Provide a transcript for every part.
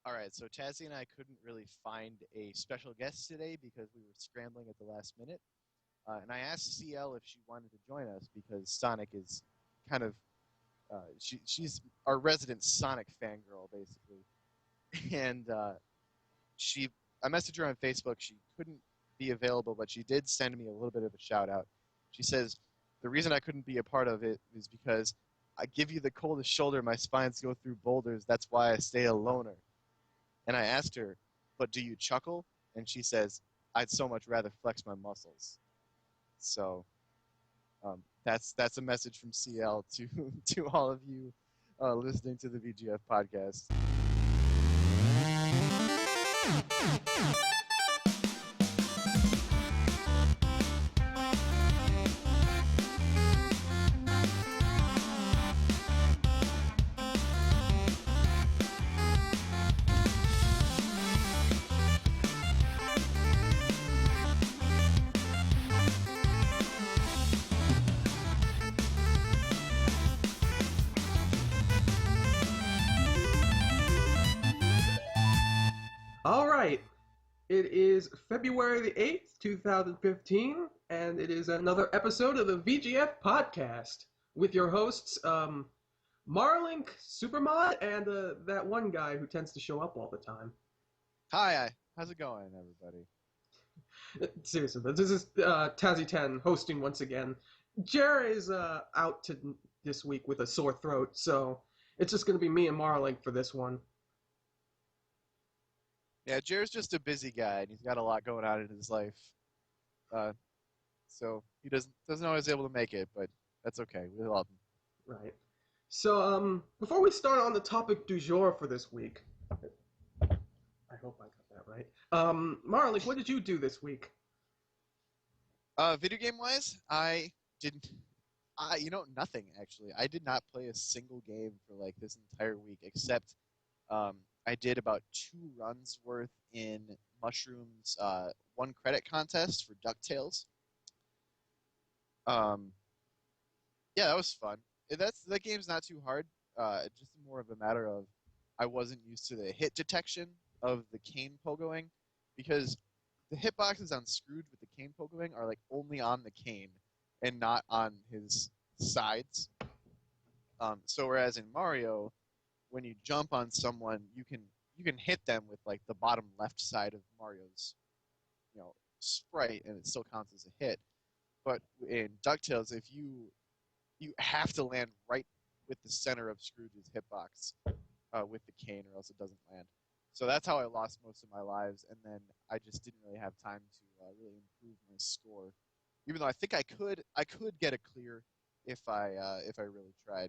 All right, so Tazy and I couldn't really find a special guest today because we were scrambling at the last minute. And I asked CL if she wanted to join us because Sonic is kind of she's our resident Sonic fangirl basically. And she I messaged her on Facebook. She couldn't be available, but she did send me a little bit of a shout out. She says the reason I couldn't be a part of it is because I give you the coldest shoulder. My spines go through boulders. That's why I stay a loner. And I asked her, but do you chuckle? And she says, I'd so much rather flex my muscles. So that's a message from CL to to all of you listening to the VGF podcast. All right. It is February the 8th, 2015, and it is another episode of the VGF podcast with your hosts, Marilink, Supermod, and that one guy who tends to show up all the time. Hi, how's it going, everybody? Seriously, this is Tazy 10 hosting once again. Jerry is out this week with a sore throat, so it's just going to be me and Marilink for this one. Yeah, Jared's just a busy guy, and he's got a lot going on in his life. So he doesn't always able to make it, but that's okay. We love him. Right. So, before we start on the topic du jour for this week, I hope I got that right. Marley, what did you do this week? Video game wise, I didn't. Nothing actually. I did not play a single game for like this entire week, except I did about 2 runs worth in Mushroom's 1 credit contest for DuckTales. Yeah, that was fun. That game's not too hard. Just more of a matter of I wasn't used to the hit detection of the cane pogoing, because the hitboxes on Scrooge with the cane pogoing are like only on the cane and not on his sides. So whereas in Mario, when you jump on someone, you can hit them with like the bottom left side of Mario's sprite, and it still counts as a hit. But in DuckTales, if you have to land right with the center of Scrooge's hitbox with the cane, or else it doesn't land. So that's how I lost most of my lives, and then I just didn't really have time to really improve my score. Even though I think I could get a clear if I really tried,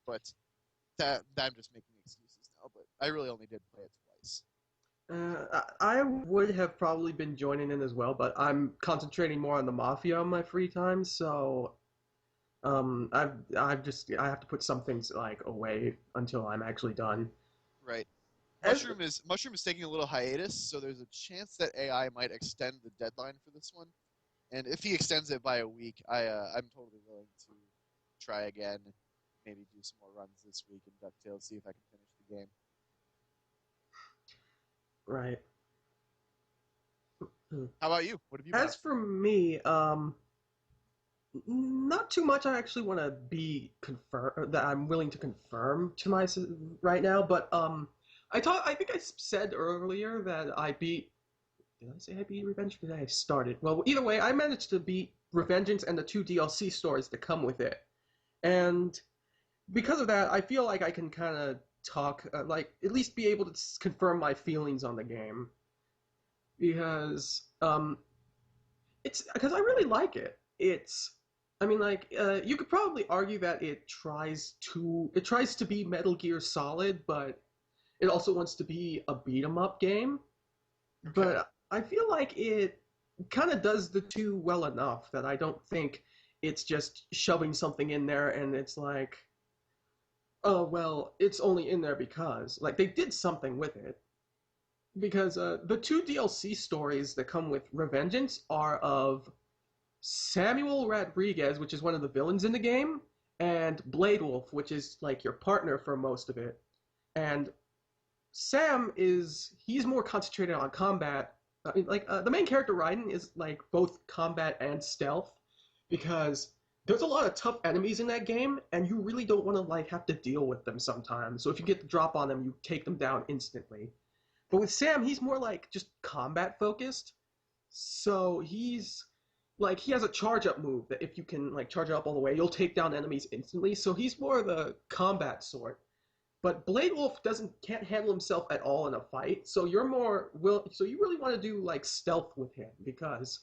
but that I'm just making excuses now. But I really only did play it twice. I would have probably been joining in as well, but I'm concentrating more on the Mafia on my free time, so I have to put some things like away until I'm actually done. Right. Mushroom is taking a little hiatus, so there's a chance that AI might extend the deadline for this one. And if he extends it by a week, I'm totally willing to try again, maybe do some more runs this week in DuckTales, see if I can finish the game. Right. How about you? What have you been As up to? for me, not too much. I actually want to be that I'm willing to confirm to myself right now, but I think I said earlier that I beat. Did I say I beat Revenge? Or did I started? Well, either way, I managed to beat Revengeance and the 2 DLC stories that come with it, and because of that, I feel like I can kind of talk, like at least be able to confirm my feelings on the game, because it's because I really like it. I mean, like, you could probably argue that it tries to be Metal Gear Solid, but it also wants to be a beat 'em up game. Okay. But I feel like it kind of does the two well enough that I don't think it's just shoving something in there and it's like, oh, well, it's only in there because. Like, they did something with it. Because the 2 DLC stories that come with Revengeance are of Samuel Rodriguez, which is one of the villains in the game, and Blade Wolf, which is like your partner for most of it. And Sam he's more concentrated on combat. I mean, the main character Raiden is like both combat and stealth because there's a lot of tough enemies in that game, and you really don't want to like have to deal with them sometimes. So if you get the drop on them, you take them down instantly. But with Sam, he's more like just combat focused. So he has a charge up move that if you can like charge it up all the way, you'll take down enemies instantly. So he's more the combat sort. But Blade Wolf can't handle himself at all in a fight. So so you really want to do like stealth with him because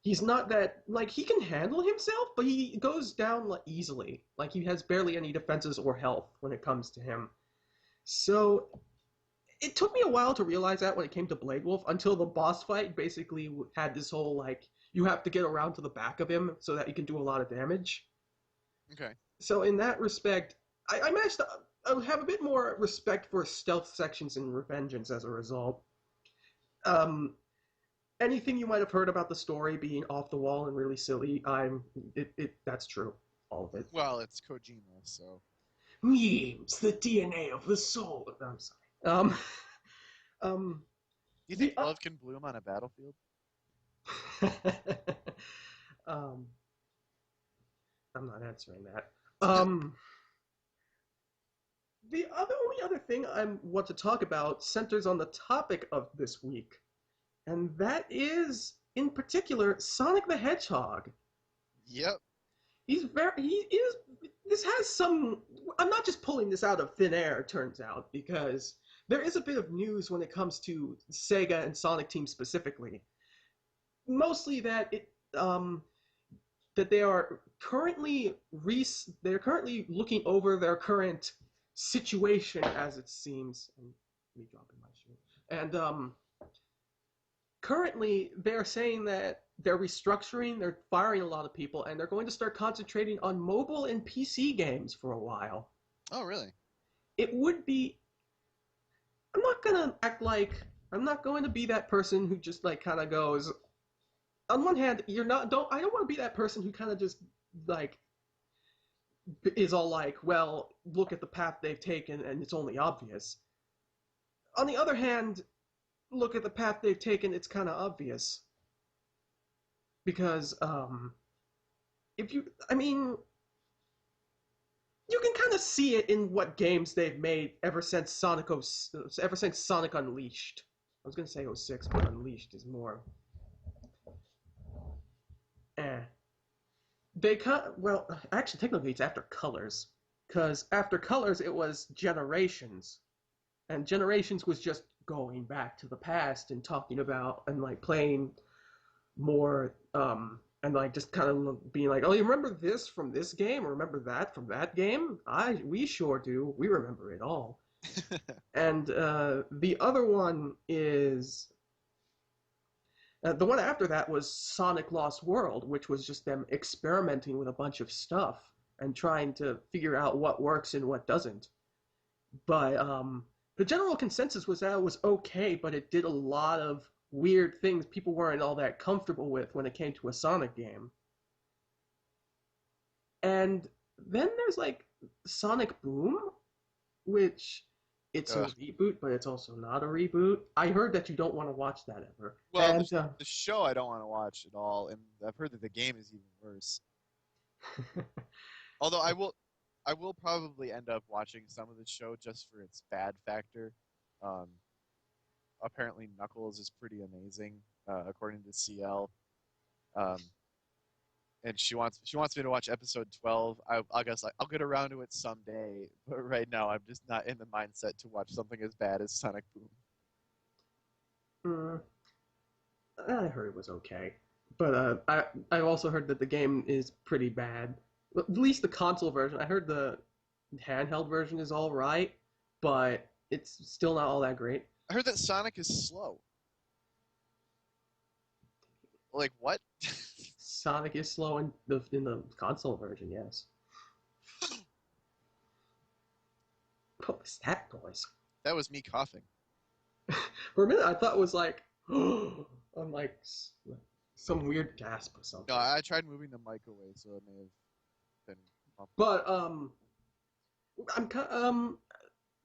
he's not that like he can handle himself, but he goes down like, easily. Like he has barely any defenses or health when it comes to him. So it took me a while to realize that when it came to Blade Wolf until the boss fight basically had this whole like you have to get around to the back of him so that you can do a lot of damage. Okay. So in that respect, I managed to have a bit more respect for stealth sections in Revengeance as a result. Um, Anything you might have heard about the story being off the wall and really silly, that's true, all of it. Well, it's Kojima, so. Memes, the DNA of the soul. I'm sorry. Um, You the think love can bloom on a battlefield? um, I'm not answering that. Um, the only other thing I want to talk about centers on the topic of this week, and that is, in particular, Sonic the Hedgehog. Yep. He is, this has some, I'm not just pulling this out of thin air, it turns out, because there is a bit of news when it comes to Sega and Sonic Team specifically. Mostly that they are they're currently looking over their current situation as it seems. And me dropping my shoe. And currently they're saying that they're restructuring, they're firing a lot of people, and they're going to start concentrating on mobile and PC games for a while. Oh, really? It would be. I'm not going to be that person who just like kind of goes. On one hand, I don't want to be that person who kind of just like is all like, well, look at the path they've taken and it's only obvious. On the other hand, look at the path they've taken, it's kind of obvious. Because if you I mean you can kind of see it in what games they've made ever since Sonic Unleashed. I was going to say 06, but Unleashed is more eh. Well, actually technically it's after Colors, because after Colors it was Generations, and Generations was just going back to the past and talking about and like playing more and like just kind of being like, oh, you remember this from this game, or remember that from that game? We sure do, we remember it all. And the other one is the one after that was Sonic Lost World, which was just them experimenting with a bunch of stuff and trying to figure out what works and what doesn't. But the general consensus was that it was okay, but it did a lot of weird things people weren't all that comfortable with when it came to a Sonic game. And then there's like Sonic Boom, which it's a reboot, but it's also not a reboot. I heard that you don't want to watch that ever. Well, and, the show I don't want to watch at all, and I've heard that the game is even worse. Although I will probably end up watching some of the show just for its bad factor. Apparently Knuckles is pretty amazing, according to CL. And she wants me to watch episode 12. I guess I'll get around to it someday, but right now I'm just not in the mindset to watch something as bad as Sonic Boom. I heard it was okay, but I also heard that the game is pretty bad. At least the console version. I heard the handheld version is all right, but it's still not all that great. I heard that Sonic is slow. Like what? Sonic is slow in the console version, yes. What was that noise? That was me coughing. For a minute, I thought it was like, I'm like some weird gasp or something. No, I tried moving the mic away, so it may have been. But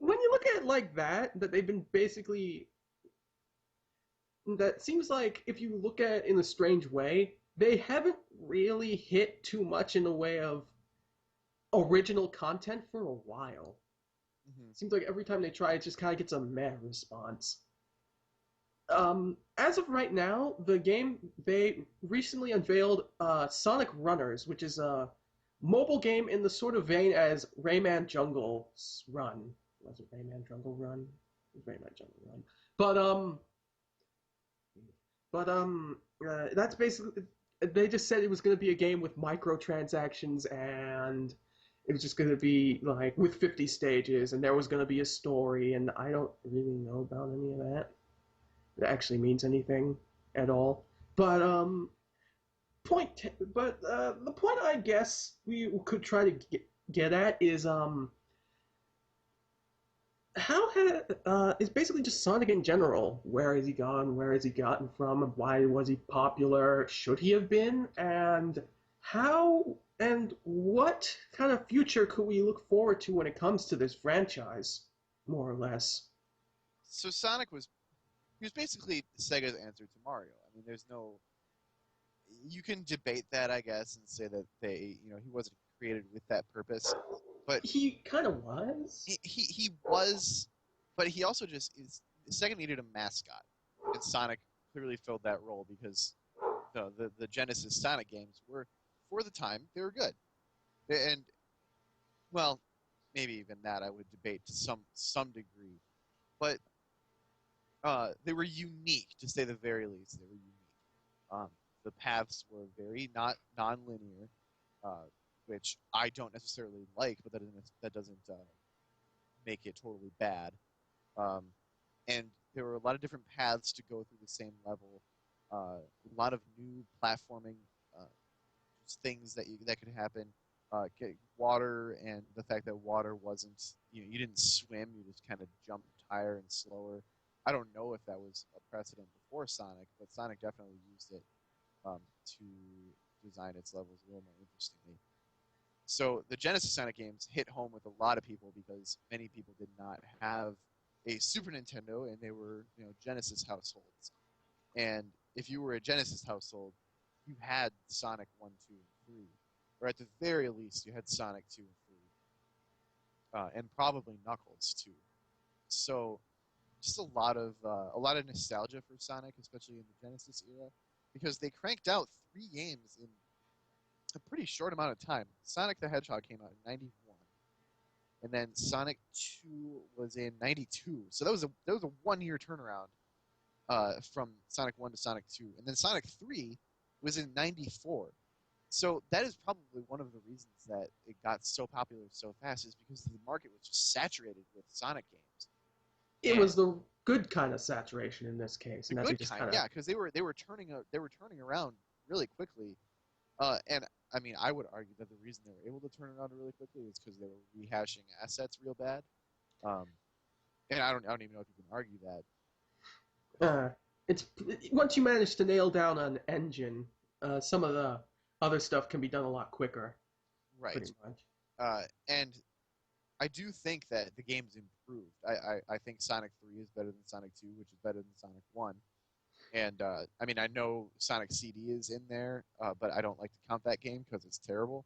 when you look at it like that they've been basically that seems like if you look at it in a strange way, they haven't really hit too much in the way of original content for a while. Hmm. Seems like every time they try, it just kind of gets a meh response. As of right now, the game they recently unveiled Sonic Runners, which is a mobile game in the sort of vein as Rayman Jungle's Run. Was it Rayman Jungle Run? It was Rayman Jungle Run. But that's basically they just said it was going to be a game with microtransactions and it was just going to be like with 50 stages and there was going to be a story and I don't really know about any of that. It actually means anything at all. But the point I guess we could try to get at is how had is basically just Sonic in general. Where has he gone? Where has he gotten from? Why was he popular? Should he have been? And how and what kind of future could we look forward to when it comes to this franchise, more or less? So Sonic was he was basically Sega's answer to Mario. I mean, there's no you can debate that, I guess, and say that he wasn't created with that purpose, but He kind of was. he was, but he also just is. Sega needed a mascot, and Sonic clearly filled that role because the Genesis Sonic games were, for the time, they were good, and well, maybe even that I would debate to some degree, but they were unique to say the very least. They were unique. Um, the paths were very not non-linear, uh, which I don't necessarily like, but that doesn't make it totally bad. Um, and there were a lot of different paths to go through the same level. A lot of new platforming things that could happen. Water and the fact that water wasn't you didn't swim, you just kind of jumped higher and slower. I don't know if that was a precedent before Sonic, but Sonic definitely used it to design its levels a little more interestingly. So the Genesis Sonic games hit home with a lot of people because many people did not have a Super Nintendo and they were Genesis households. And if you were a Genesis household, you had Sonic 1, 2, and 3. Or at the very least, you had Sonic 2 and 3. And probably Knuckles, too. So just a lot of nostalgia for Sonic, especially in the Genesis era, because they cranked out 3 games in a pretty short amount of time. Sonic the Hedgehog came out in '91, and then Sonic 2 was in '92. So that was a 1 year turnaround from Sonic 1 to Sonic 2, and then Sonic 3 was in '94. So that is probably one of the reasons that it got so popular so fast is because the market was just saturated with Sonic games. It And was the good kind of saturation in this case, the and that they good just kind, kind of yeah, because they were turning around really quickly. And I mean, I would argue that the reason they were able to turn it around really quickly is because they were rehashing assets real bad. Um, and I don't even know if you can argue that. uh, it's once you manage to nail down an engine, some of the other stuff can be done a lot quicker, Right. pretty much. And I do think that the game's improved. I think Sonic 3 is better than Sonic 2, which is better than Sonic 1. And I mean, I know Sonic CD is in there, but I don't like to count that game because it's terrible.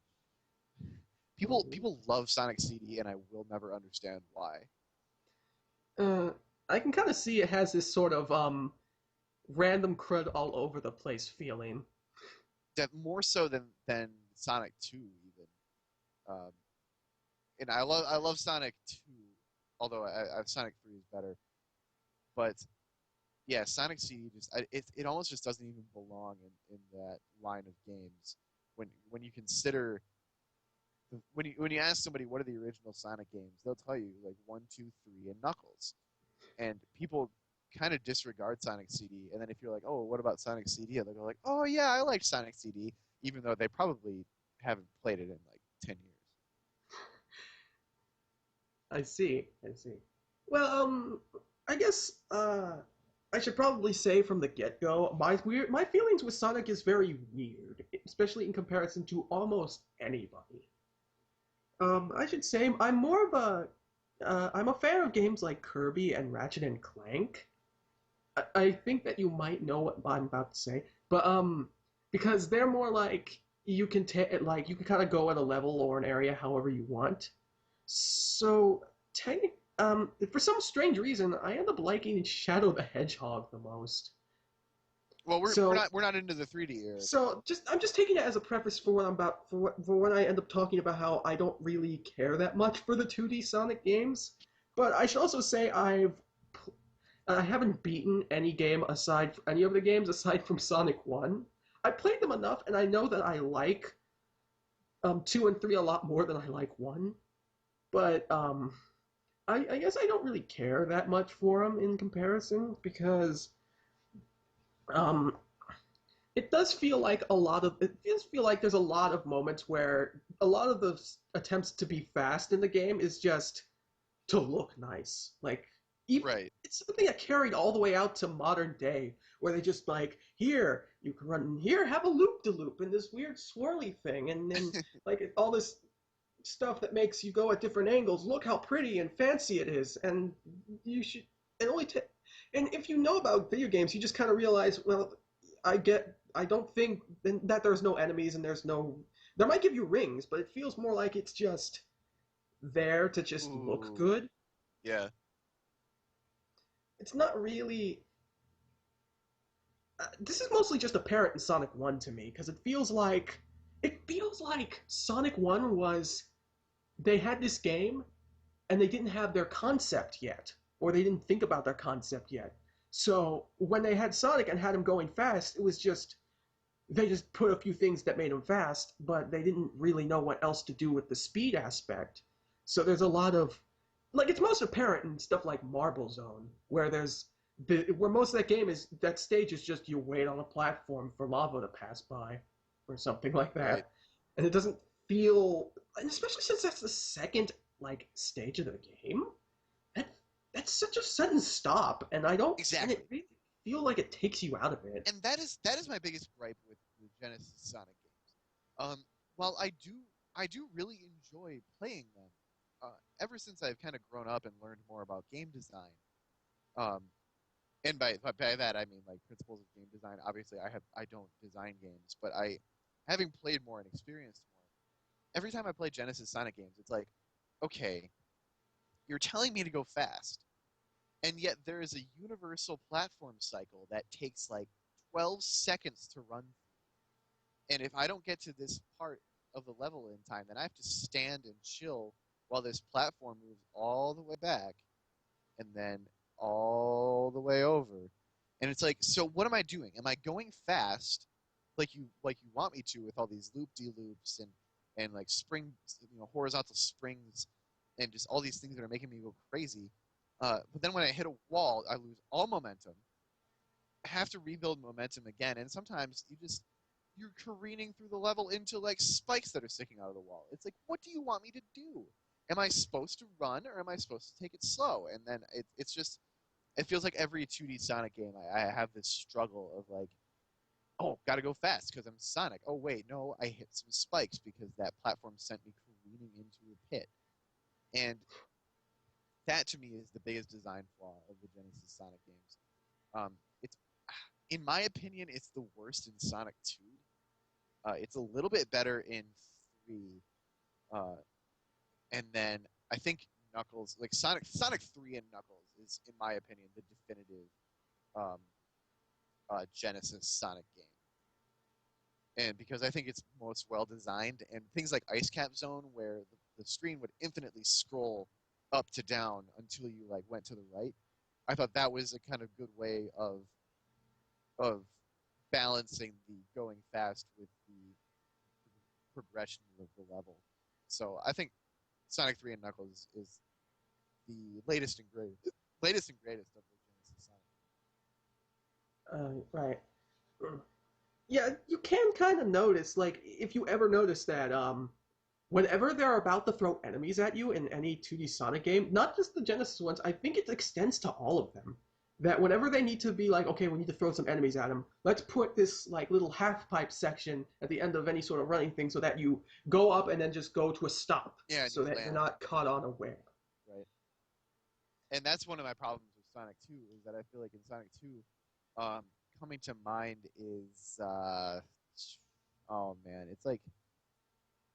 People love Sonic CD, and I will never understand why. Uh, I can kind of see it has this sort of random crud all over the place feeling. That more so than Sonic 2 even. Um, and I love Sonic 2, although Sonic 3 is better. But yeah, Sonic CD it almost just doesn't even belong in that line of games. When you consider when you ask somebody what are the original Sonic games, they'll tell you like 1, 2, 3, and Knuckles. And people kind of disregard Sonic CD. And then if you're like, oh, what about Sonic CD? They'll go like, oh yeah, I like Sonic CD, even though they probably haven't played it in like 10 years. I see. I see. Well, I guess I should probably say from the get-go, my feelings with Sonic is very weird, especially in comparison to almost anybody. I should say I'm more of a I'm a fan of games like Kirby and Ratchet and Clank. I think that you might know what I'm about to say, but because they're more like you can take like you can kind of go at a level or an area however you want. So, for some strange reason, I end up liking Shadow the Hedgehog the most. Well, So, we're not into the 3D era. I'm just taking it as a preface for what I'm about for when I end up talking about how I don't really care that much for the 2D Sonic games. But I should also say I haven't beaten any of the games aside from Sonic 1. I played them enough, and I know that I like 2 and 3 a lot more than I like 1. But I guess I don't really care that much for them in comparison because um, it does feel like there's a lot of moments where a lot of the attempts to be fast in the game is just to look nice. Like even Right. it's something that carried all the way out to modern day, where they just like here you can run here, have a loop de loop and this weird swirly thing, and then like all this stuff that makes you go at different angles. Look how pretty and fancy it is, and you should. It only ta- and if you know about video games, you just kind of realize, well, I don't think that there's no enemies and there's no. There might give you rings, but it feels more like it's just there to just look Ooh. good. Yeah. It's not really. This is mostly just apparent in Sonic One to me because it feels like Sonic One was they had this game and they didn't have their concept yet, or they didn't think about their concept yet. So when they had Sonic and had him going fast, it was just they just put a few things that made him fast, but they didn't really know what else to do with the speed aspect. So there's a lot of like it's most apparent in stuff like Marble Zone, where where most of that game is that stage is just you wait on a platform for lava to pass by, or something like Right. that, and it doesn't feel, and especially since that's the second like stage of the game, that that's such a sudden stop, and Exactly. it really feel like it takes you out of it. And that is my biggest gripe with the Genesis Sonic games. While I do really enjoy playing them, ever since I've kind of grown up and learned more about game design. Um, and by that I mean like principles of game design. Obviously, I don't design games, but I, having played more and experienced more, every time I play Genesis Sonic games, it's like, okay, you're telling me to go fast, and yet there is a universal platform cycle that takes like 12 seconds to run. And if I don't get to this part of the level in time, then I have to stand and chill while this platform moves all the way back and then all the way over. And it's like, so what am I doing? Am I going fast like you want me to with all these loop de loops and like horizontal springs and just all these things that are making me go crazy. But then when I hit a wall, I lose all momentum. I have to rebuild momentum again, and sometimes you're careening through the level into like spikes that are sticking out of the wall. It's like, what do you want me to do? Am I supposed to run or am I supposed to take it slow? And then it's just it feels like every 2D Sonic game I have this struggle of like, oh, gotta go fast because I'm Sonic. Oh wait, no, I hit some spikes because that platform sent me careening into a pit. And that to me is the biggest design flaw of the Genesis Sonic games. It's in my opinion, it's the worst in Sonic 2. It's a little bit better in 3, uh, and then I think Knuckles, like Sonic 3 and Knuckles, is in my opinion the definitive um, Genesis Sonic game. And because I think it's most well designed, and things like Ice Cap Zone, where the screen would infinitely scroll up to down until you like went to the right. I thought that was a kind of good way of balancing the going fast with the progression of the level. So I think Sonic 3 and Knuckles is the latest and greatest of the Genesis Sonic. Right. Yeah, you can kind of notice, like, if you ever notice that, whenever they're about to throw enemies at you in any 2D Sonic game, not just the Genesis ones, I think it extends to all of them. That whenever they need to be like, okay, we need to throw some enemies at them, let's put this like little half pipe section at the end of any sort of running thing so that you go up and then just go to a stop Yeah, and so you that you're land not caught unaware. right. and that's one of my problems with Sonic 2 is that I feel like in Sonic 2, um, coming to mind is oh man, it's like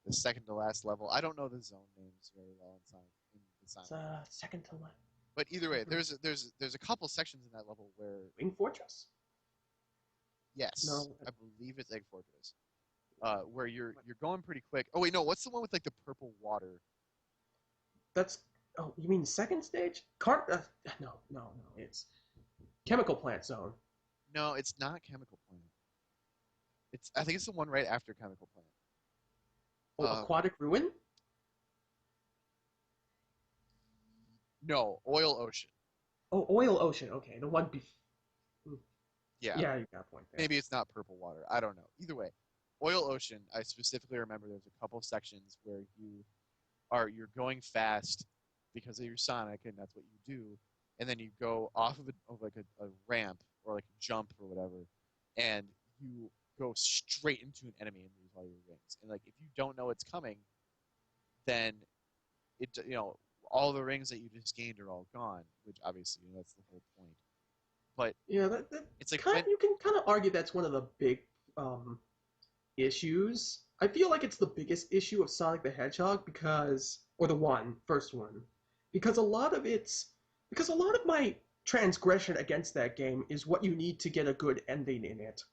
the second to last level. I don't know the zone names very well in the It's Sonic. second to last. But either way, there's a couple sections in that level where Wing Fortress? yes, No, I believe it's Egg Fortress, where you're going pretty quick. Oh wait, no, what's the one with like the purple water? that's. Oh, you mean the second stage? No. It's Chemical Plant Zone. No, it's not Chemical Plant. It's I think it's the one right after Chemical Plant. Oh, Aquatic Ruin. No, Oil Ocean. Oh, Oil Ocean. Okay, the one before. Yeah, Yeah, you got a point there. maybe it's not purple water. I don't know. Either way, Oil Ocean. I specifically remember there's a couple sections where you're going fast because of your Sonic, and that's what you do. And then you go off of like a ramp or like a jump or whatever, and you go straight into an enemy and lose all your rings. And like if you don't know it's coming, then all the rings that you just gained are all gone, which obviously that's the whole point. But Yeah, that it's like kind of, you can kind of argue that's one of the big um, issues. I feel like it's the biggest issue of Sonic the Hedgehog or the first one, because because a lot of my transgression against that game is what you need to get a good ending in it.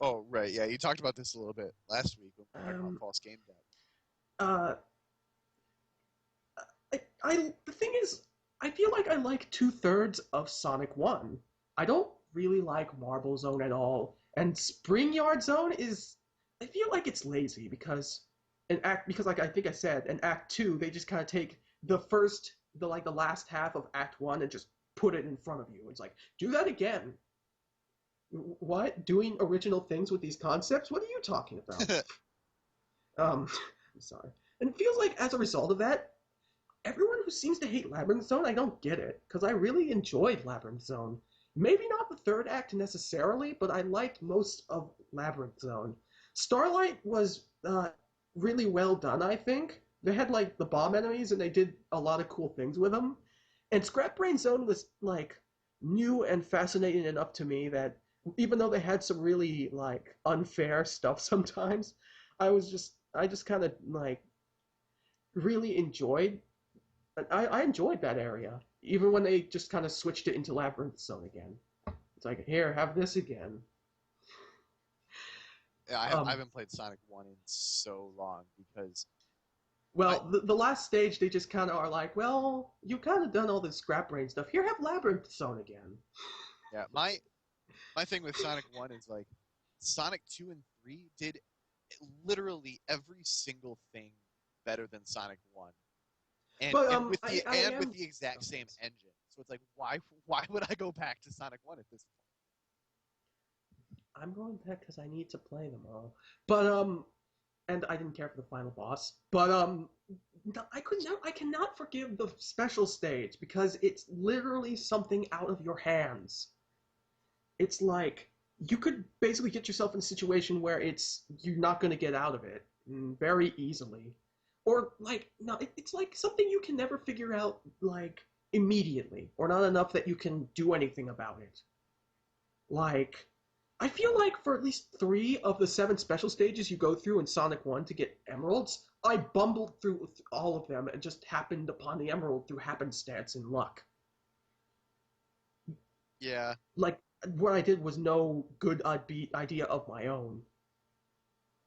oh right, yeah, you talked about this a little bit last week when we were talking about Um, false game debt. uh, the thing is, I feel like I like 2/3 of Sonic One. I don't really like Marble Zone at all, and Spring Yard Zone is. I feel like it's lazy because like I think I said in Act Two they just kind of take the last half of Act One and just put it in front of you. It's like do that again. What doing original things with these concepts? What are you talking about? I'm sorry. And it feels like as a result of that, everyone who seems to hate Labyrinth Zone, I don't get it, because I really enjoyed Labyrinth Zone. Maybe not the third act necessarily, but I liked most of Labyrinth Zone. Starlight was really well done, I think. They had like the bomb enemies, and they did a lot of cool things with them. And Scrap Brain Zone was like new and fascinating enough to me that even though they had some really like unfair stuff sometimes, I just kind of like really enjoyed I enjoyed that area, even when they just kind of switched it into Labyrinth Zone again. It's like, here, have this again. Yeah, I Um, haven't played Sonic 1 in so long because I well, the last stage, they just kind of are like, well, you've kind of done all this scrap brain stuff. Here, have Labyrinth Zone again. yeah, my thing with Sonic 1 is like Sonic 2 and 3 did literally every single thing better than Sonic 1. And But and with the I and with am. the exact Oh, same thanks. engine. So it's like why would I go back to Sonic 1 at this I'm going back because I need to play them all. But and I didn't care for the final boss. But I cannot forgive the special stage because it's literally something out of your hands. It's like you could basically get yourself in a situation where you're not going to get out of it very easily, or like no, it's like something you can never figure out like immediately, or not enough that you can do anything about it. Like I feel like for at least 3 of the 7 special stages you go through in Sonic 1 to get emeralds, I bumbled through all of them and just happened upon the emerald through happenstance and luck. Yeah, Like, what I did was no good idea of my own.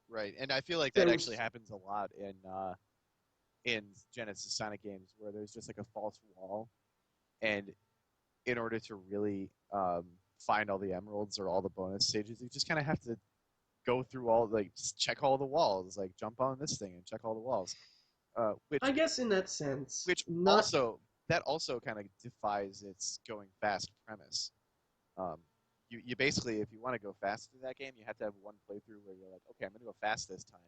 right. And I feel like that There actually was, happens a lot in Genesis Sonic games where there's just like a false wall, and in order to really find all the emeralds or all the bonus stages, you just kind of have to go through all like just check all the walls, like jump on this thing and check all the walls. I Which guess in that sense, which not. also that also kind of defies its going fast premise. Um, you basically, if you want to go fast through that game, you have to have one playthrough where you're like, okay, I'm going to go fast this time,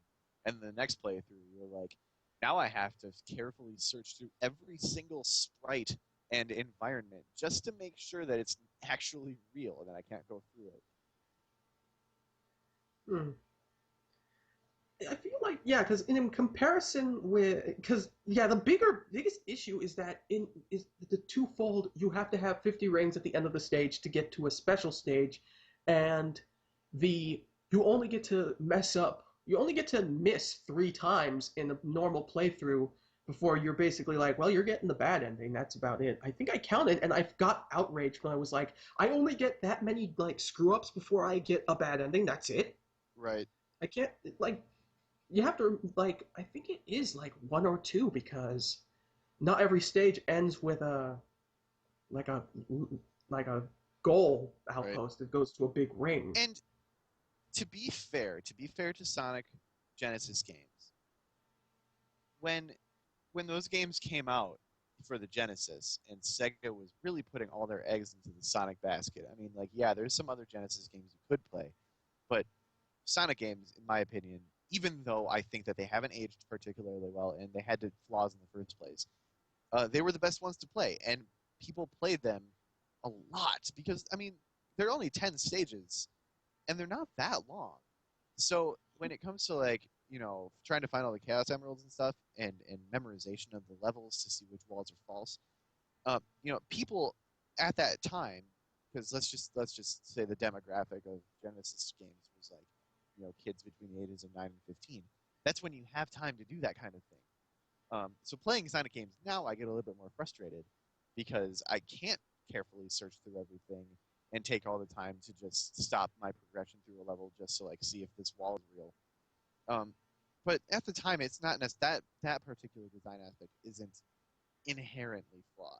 and the next playthrough, you're like, now I have to carefully search through every single sprite and environment just to make sure that it's actually real and that I can't go through it. Hmm. I feel like yeah, because in comparison with because yeah, the biggest issue is that in is the twofold. You have to have 50 rings at the end of the stage to get to a special stage, and the you only get to mess up. You only get to miss 3 times in a normal playthrough before you're basically like, well, you're getting the bad ending. That's about it. I think I counted, and I got outraged when I was like, I only get that many like screw ups before I get a bad ending. That's it. Right. I can't like you have to like I think it is like 1 or 2 because not every stage ends with like a like a goal Right. outpost that goes to a big ring. And to be fair to Sonic Genesis games, when when those games came out for the Genesis and Sega was really putting all their eggs into the Sonic basket. I mean, like, yeah, there's some other Genesis games you could play, but Sonic games, in my opinion, even though I think that they haven't aged particularly well and they had flaws in the first place, they were the best ones to play, and people played them a lot because I mean they're only 10 stages and they're not that long. So when it comes to like trying to find all the Chaos Emeralds and stuff and memorization of the levels to see which walls are false, people at that time, because let's just say the demographic of Genesis games was like kids between the ages of 9 and 15. That's when you have time to do that kind of thing. So playing Sonic games now, I get a little bit more frustrated because I can't carefully search through everything and take all the time to just stop my progression through a level just to like see if this wall is real. Um, but at the time, it's not that particular design aspect isn't inherently flawed.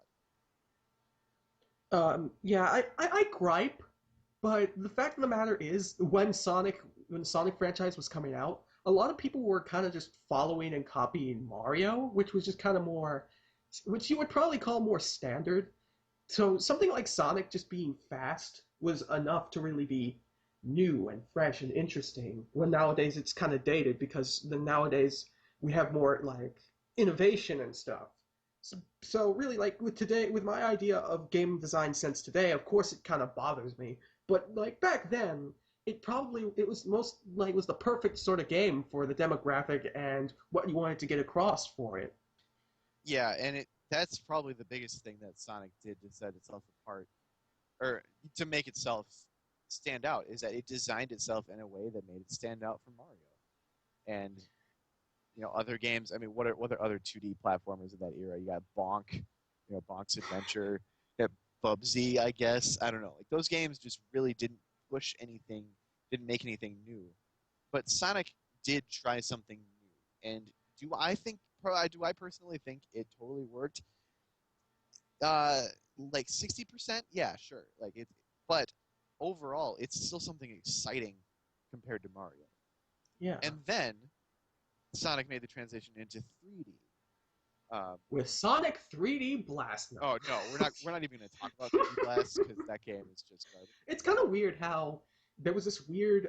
Yeah, I gripe, but the fact of the matter is, when the Sonic franchise was coming out, a lot of people were kind of just following and copying Mario, which was just kind of more, which you would probably call more standard. So something like Sonic just being fast was enough to really be new and fresh and interesting. When nowadays it's kind of dated because nowadays we have more like innovation and stuff. So really like with today with my idea of game design sense today, of course it kind of bothers me. But like back then, it was most like it was the perfect sort of game for the demographic and what you wanted to get across for it. Yeah, and that's probably the biggest thing that Sonic did to set itself apart or to make itself stand out is that it designed itself in a way that made it stand out from Mario. And other games. I mean, what are other 2D platformers of that era? You got Bonk, Bonk's Adventure, you got Bubsy, I guess. I don't know. Like those games just really didn't push anything, didn't make anything new. But Sonic did try something new. And do I personally think it totally worked? Uh, like 60%? Yeah, sure. But overall, it's still something exciting compared to Mario. Yeah. And then Sonic made the transition into 3D. Um, With Sonic 3D Blast. No. oh no, we're not even going to talk about 3D Blast because that game is just garbage. It's kind of weird how there was this weird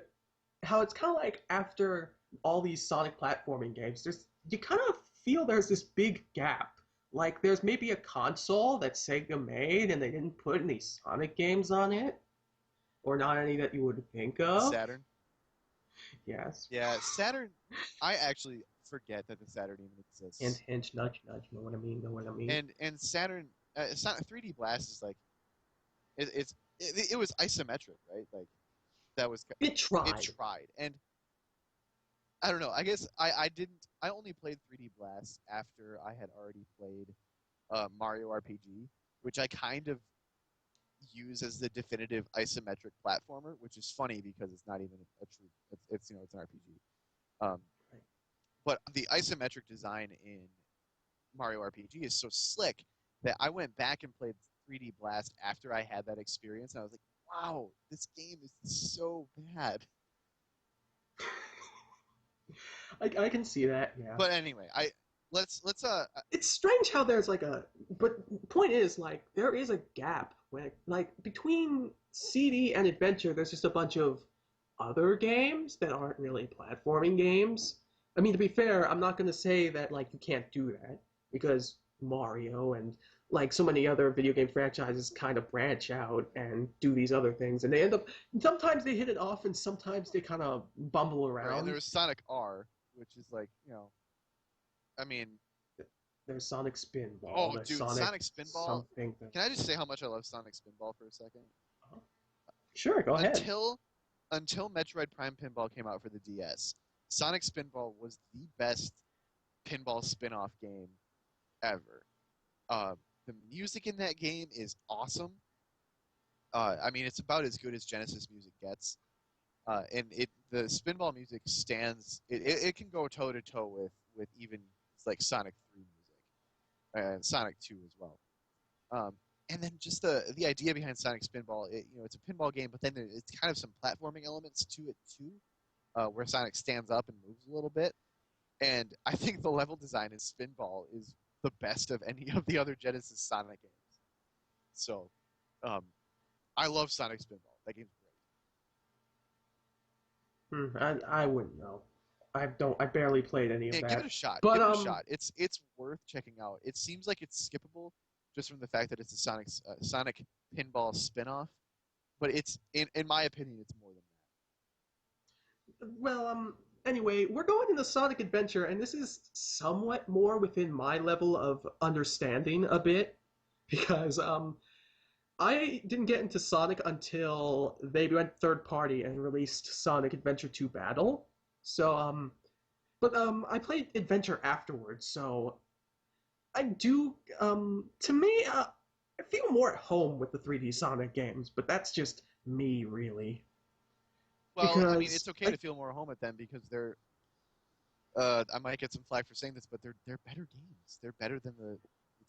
how it's kind of like after all these Sonic platforming games, there's you kind of feel there's this big gap. Like there's maybe a console that Sega made and they didn't put any Sonic games on it, or not any that you would think of. Saturn. Yes. Yeah, Saturn. I actually forget that the Saturn even Hint, exists. hint, nudge, nudge. Know what I mean? Know what I mean? And Saturn, it's not 3D Blast is like it was isometric, right? Like that was It it tried. tried, and I don't know. I guess I didn't. I only played 3D Blast after I had already played Mario RPG, which I kind of use as the definitive isometric platformer, which is funny because it's not even a true. It's an RPG. Um, Right. but the isometric design in Mario RPG is so slick that I went back and played 3D Blast after I had that experience, and I was like, "Wow, this game is so bad." I can see that. Yeah. But anyway, I let's It's strange how there's like a but point is like there is a gap where like between CD and adventure there's just a bunch of other games that aren't really platforming games. I mean to be fair, I'm not going to say that like you can't do that because Mario and like so many other video game franchises kind of branch out and do these other things and they end up sometimes they hit it off and sometimes they kind of bumble right, and there around. was Sonic R, which is like, I mean, There's Sonic Spinball. oh, There's dude, Sonic Sonic Spinball. something. Can I just say how much I love Sonic Spinball for a second? Sure, go ahead. Until Metroid Prime Pinball came out for the DS, Sonic Spinball was the best pinball spin-off game ever. The music in that game is awesome. I mean, it's about as good as Genesis music gets. And the Spinball music stands. It can go toe to toe with even like Sonic 3 music and Sonic 2 as well. Um, and then just the idea behind Sonic Spinball, it's a pinball game, but then it's kind of some platforming elements to it too, where Sonic stands up and moves a little bit. And I think the level design in Spinball is the best of any of the other Genesis Sonic games. So, um, I love Sonic Spinball. That game's I wouldn't know. I barely played any great. of Yeah, give it that. a shot. But Give it a shot. It's worth checking out. It seems like it's skippable just from the fact that it's a Sonic pinball spinoff, but it's in my opinion, it's more than well, anyway, we're going into Sonic Adventure, and this is somewhat more within my level of understanding a bit, because I didn't get into Sonic until they went third party and released Sonic Adventure 2 Battle. So but I played Adventure afterwards, so I do to me I feel more at home with the 3D Sonic games, but that's just me really. well, I mean, Because it's okay I to feel more home at them because they're. I might get some flack for saying this, but they're better games. They're better than the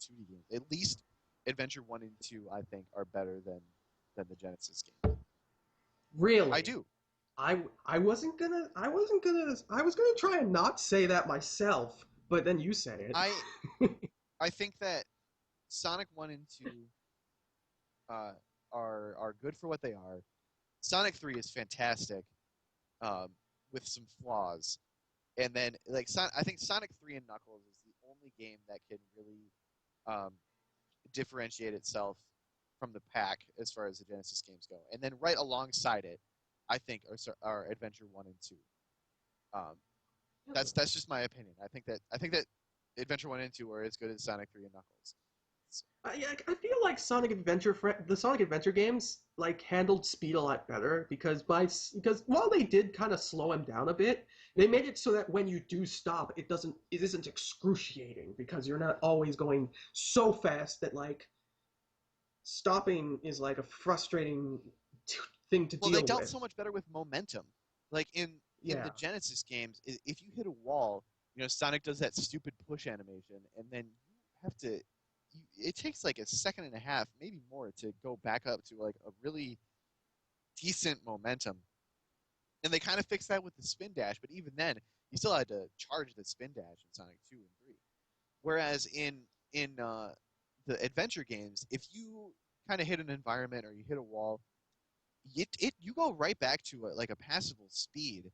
2D games. At least Adventure 1 and 2, I think, are better than the Genesis game. I really do. I was gonna try and not say that myself, but then you said I it. I think that Sonic 1 and 2 uh, are good for what they are. Sonic 3 is fantastic, um, with some flaws. And then I think Sonic 3 and Knuckles is the only game that can really um, differentiate itself from the pack as far as the Genesis games go. And then right alongside it, I think are Adventure 1 and 2. Um, that's just my opinion. I think that Adventure 1 and 2 are as good as Sonic 3 and Knuckles. So, I feel like the Sonic Adventure games like handled speed a lot better because while they did kind of slow him down a bit, they made it so that when you do stop, it isn't excruciating because you're not always going so fast that like stopping is like a frustrating thing to well, they deal dealt with. so much better with momentum. Like in Yeah, the Genesis games, if you hit a wall, Sonic does that stupid push animation, and then you have to. It takes like a second and a half, maybe more, to go back up to like a really decent momentum. And they kind of fixed that with the spin dash, but even then, you still had to charge the spin dash in Sonic 2 and 3. Whereas in the adventure games, if you kind of hit an environment or you hit a wall, you go right back to like a passable speed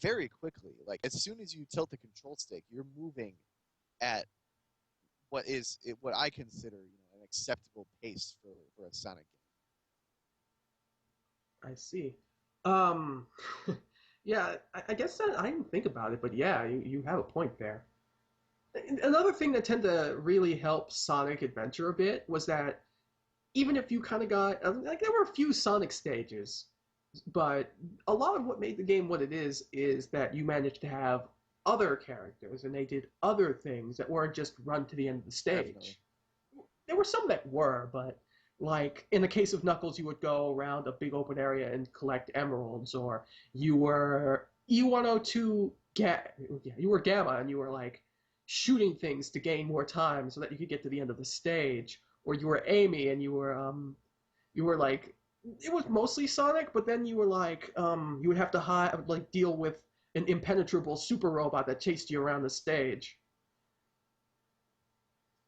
very quickly. Like as soon as you tilt the control stick, you're moving at what I consider an acceptable pace for a Sonic game. I see. Um, yeah, I guess that I didn't think about it, but yeah, you have a point there. Another thing that tended to really help Sonic Adventure a bit was that even if you kind of got like there were a few Sonic stages, but a lot of what made the game what it is that you managed to have other characters and they did other things that weren't just run to the end of the Definitely. stage. There were some that were, but like in the case of Knuckles, you would go around a big open area and collect emeralds, or you were E102 you were Gamma and you were like shooting things to gain more time so that you could get to the end of the stage, or you were Amy and you were like it was mostly Sonic, but then you were like you would have to like deal with an impenetrable super robot that chased you around the stage,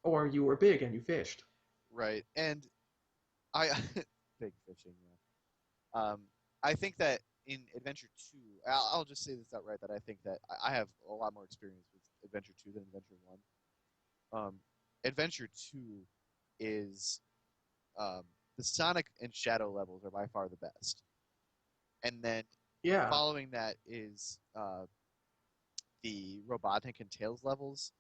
or you were big and you fished. Right. And I big fishing, yeah. I think that in Adventure 2, I'll just say this outright that I think that I have a lot more experience with Adventure 2 than Adventure 1. Adventure 2 is um, the Sonic and Shadow levels are by far the best. And then Yeah, following that is the Robotnik and Tails levels,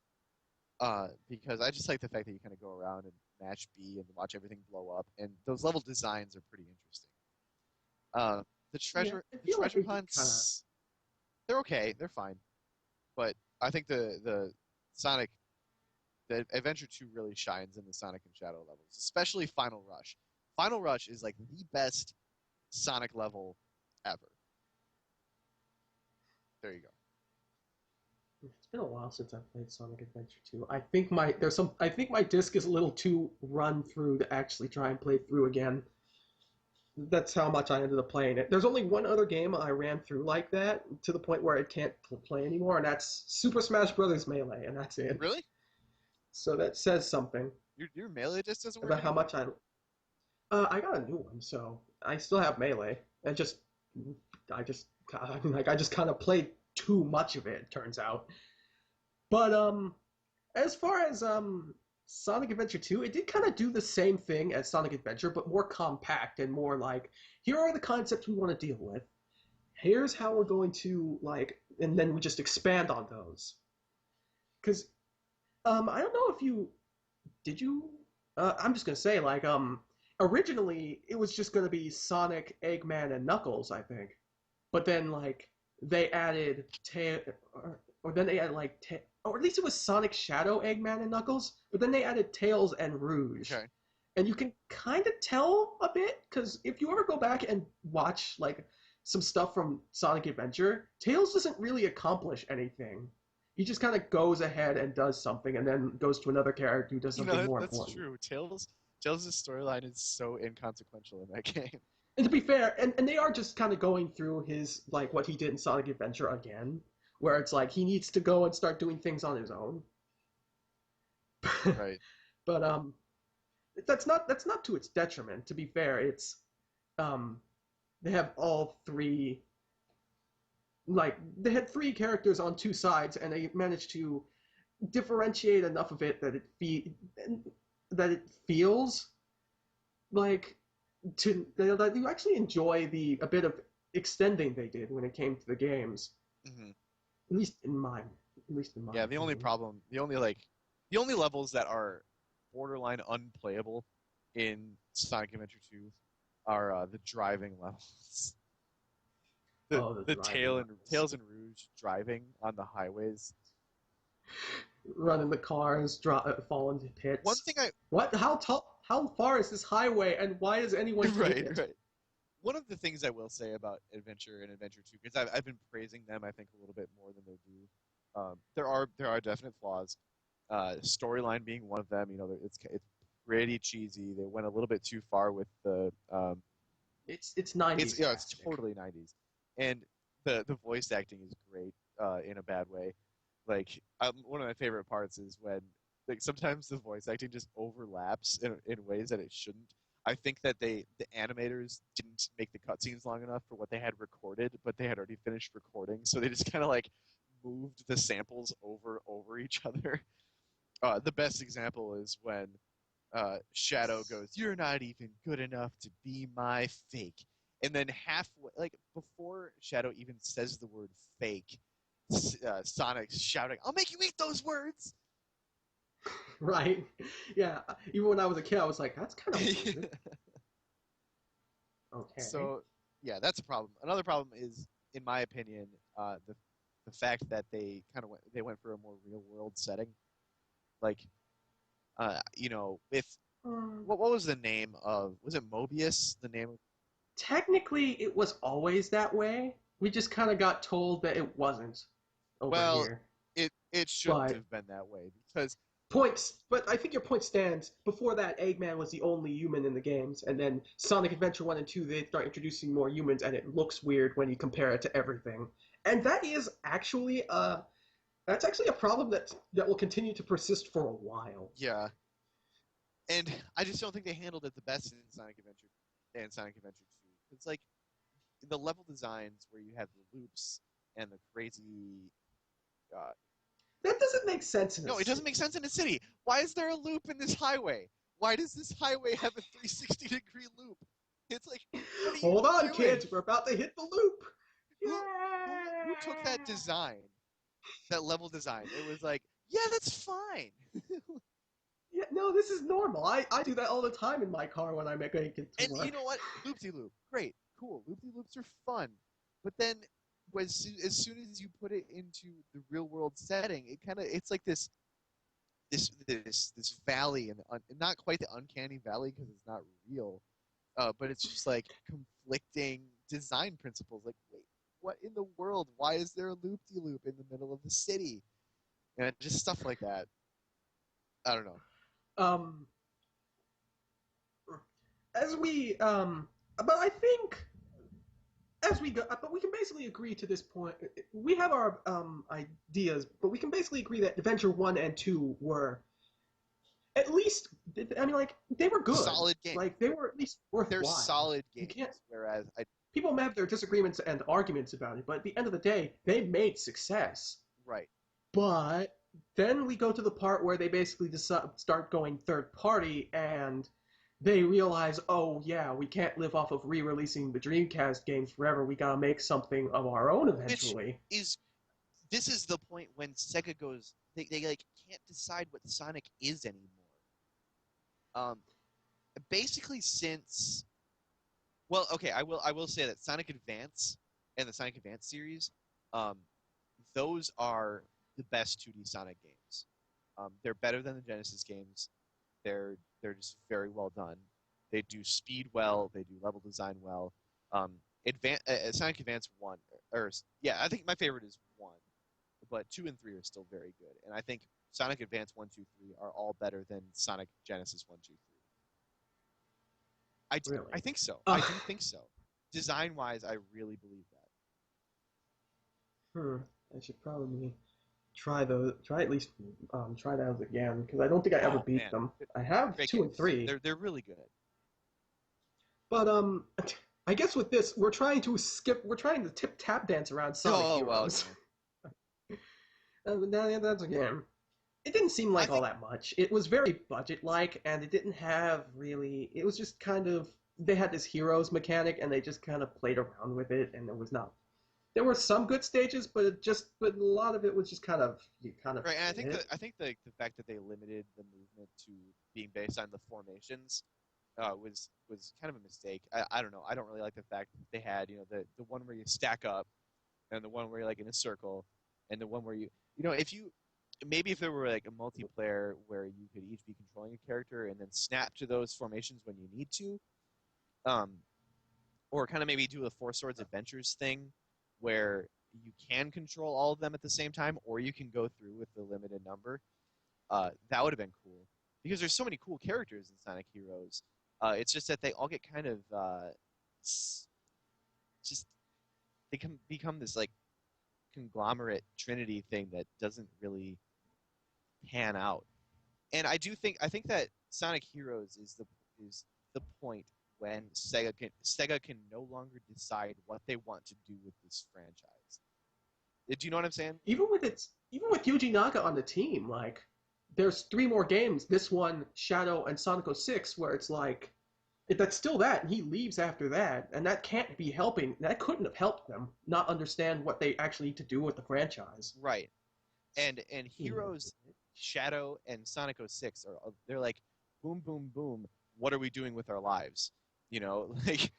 because I just like the fact that you kind of go around and mash B and watch everything blow up, and those level designs are pretty interesting. Uh, Yeah, I the feel like treasure they kind of. hunts, they're okay, they're fine, but I think the Sonic the Adventure 2 really shines in the Sonic and Shadow levels, especially Final Rush. Final Rush is like the best Sonic level ever. There you go. It's been a while since I've played Sonic Adventure 2. I think my disc is a little too run through to actually try and play through again. That's how much I ended up playing it. There's only one other game I ran through like that to the point where I can't play anymore, and that's Super Smash Bros. Melee, and that's it. Really? So that says something Your melee disc doesn't work about how anymore? much I got a new one, so I still have Melee. I just I mean, like I just kind of played too much of it. It turns out, but as far as Sonic Adventure 2, it did kind of do the same thing as Sonic Adventure, but more compact and more like, here are the concepts we want to deal with. Here's how we're going to like, and then we just expand on those. Because I don't know if you did you. I'm just gonna say like originally it was just gonna be Sonic, Eggman, and Knuckles, I think. But then like they added or then they added like or at least it was Sonic, Shadow, Eggman, and Knuckles. But then they added Tails and Rouge, Okay. and you can kind of tell a bit because if you ever go back and watch like some stuff from Sonic Adventure, Tails doesn't really accomplish anything. He just kind of goes ahead and does something, and then goes to another character who does You something know, more that's important. true. Tails' storyline is so inconsequential in that game. And to be fair, and they are just kind of going through his like what he did in Sonic Adventure again, where it's like he needs to go and start doing things on his own. Right. But that's not to its detriment. To be fair, it's um they have all three like they had three characters on two sides, and they managed to differentiate enough of it that it feels like that you actually enjoy the a bit of extending they did when it came to the games. Hmm. At least in my at least in my Yeah, opinion. the only levels that are borderline unplayable in Sonic Adventure 2 are the driving levels. Oh, the The driving levels. Tails and Rouge driving on the highways. Running the cars, fall into One pits. thing I What? How tall? How far is this highway, and why does anyone take right, it? right. One of the things I will say about Adventure and Adventure 2, because I've been praising them, I think, a little bit more than they're due. There are definite flaws. Storyline being one of them. You know, it's pretty cheesy. They went a little bit too far with the. It's 90s It's slapstick. totally 90s, and the voice acting is great in a bad way. Like one of my favorite parts is when like sometimes the voice acting just overlaps in ways that it shouldn't. I think that the animators didn't make the cutscenes long enough for what they had recorded, but they had already finished recording, so they just kind of like moved the samples over each other. The best example is when Shadow goes, "You're not even good enough to be my fake," and then halfway, like before Shadow even says the word fake, Sonic's shouting, "I'll make you eat those words!" Right? Yeah. Even when I was a kid, I was like, that's kind of weird. Okay. So yeah, that's a problem. Another problem is, in my opinion, the fact that they went for a more real world setting. Like, you know, if Um, what was the name of was it Mobius? The name of Technically, it was always that way. We just kind of got told that it wasn't over well, here. it shouldn't But have been that way because but I think your point stands. Before that, Eggman was the only human in the games, and then Sonic Adventure 1 and 2, they start introducing more humans, and it looks weird when you compare it to everything. And that's actually a problem that will continue to persist for a while. yeah, and I just don't think they handled it the best in Sonic Adventure and Sonic Adventure 2. It's like the level designs where you have the loops and the crazy. Uh, That doesn't make sense in a no, it doesn't city. make sense in a city. Why is there a loop in this highway? Why does this highway have a 360-degree loop? It's like, what are you Hold on, doing? kids, we're about to hit the loop. Who took that Yeah. design that level design. It was like, yeah, that's fine. Yeah, no, this is normal. I do that all the time in my car when I make it to And you work. know what? Loop-de-loop, great, cool. Loop-de-loops are fun, but then as soon as you put it into the real world setting, it's like this valley, and not quite the uncanny valley because it's not real, but it's just like conflicting design principles. Like, wait, what in the world? Why is there a loop-de-loop in the middle of the city? And just stuff like that. I don't know. Um, as we but I think as we go, but we can basically agree to this point. We have our ideas, but we can basically agree that Adventure 1 and 2 were at least. I mean, like they were good. Solid games. Like they were at least They're worthwhile. solid You games. can't. Whereas I People may have their disagreements and arguments about it, but at the end of the day, they made success. right. But then we go to the part where they basically start going third party and they realize, oh yeah, we can't live off of re-releasing the Dreamcast games forever. We gotta make something of our own Which eventually. is this is the point when Sega goes they like can't decide what Sonic is anymore. Um, basically since well, okay, I will say that Sonic Advance and the Sonic Advance series, um, those are the best 2D Sonic games. They're better than the Genesis games. They're just very well done. They do speed well. They do level design well. Um, Sonic Advance one, or yeah, I think my favorite is one, but two and three are still very good. And I think Sonic Advance one, two, three are all better than Sonic Genesis one, two, three. I Really. think so. I Uh, do think so. Design wise, I really believe that. hmm, I should probably try those. Try at least try those again because I don't think I ever Oh beat man, them. I have great two and games. three, They're really good. but I guess with this we're trying to skip. We're trying to tip tap dance around Sonic Oh well, Heroes. That's a game. It didn't seem I like all think that much. It was very budget-like, and it didn't have really. It was just kind of they had this heroes mechanic, and they just kind of played around with it, and it was not. There were some good stages, but a lot of it was just kind of you kind of right, and did it. I think the fact that they limited the movement to being based on the formations was kind of a mistake. I don't know. I don't really like the fact that they had the one where you stack up and the one where you're like in a circle and the one where if you maybe if there were like a multiplayer where you could each be controlling a character and then snap to those formations when you need to, um, or kind of maybe do a Four Swords Adventures thing where you can control all of them at the same time, or you can go through with the limited number. That would have been cool because there's so many cool characters in Sonic Heroes. It's just that they all get kind of just they can become this like conglomerate trinity thing that doesn't really pan out. And I think that Sonic Heroes is the point when Sega can no longer decide what they want to do with this franchise. Do you know what I'm saying? Even with Yuji Naka on the team, like there's three more games. This one, Shadow and Sonic 06, where it's like that's still that, and he leaves after that, and that can't be helping. That couldn't have helped them not understand what they actually need to do with the franchise. Right. And Heroes, Shadow, and Sonic 06 are they're like boom boom boom. What are we doing with our lives? Like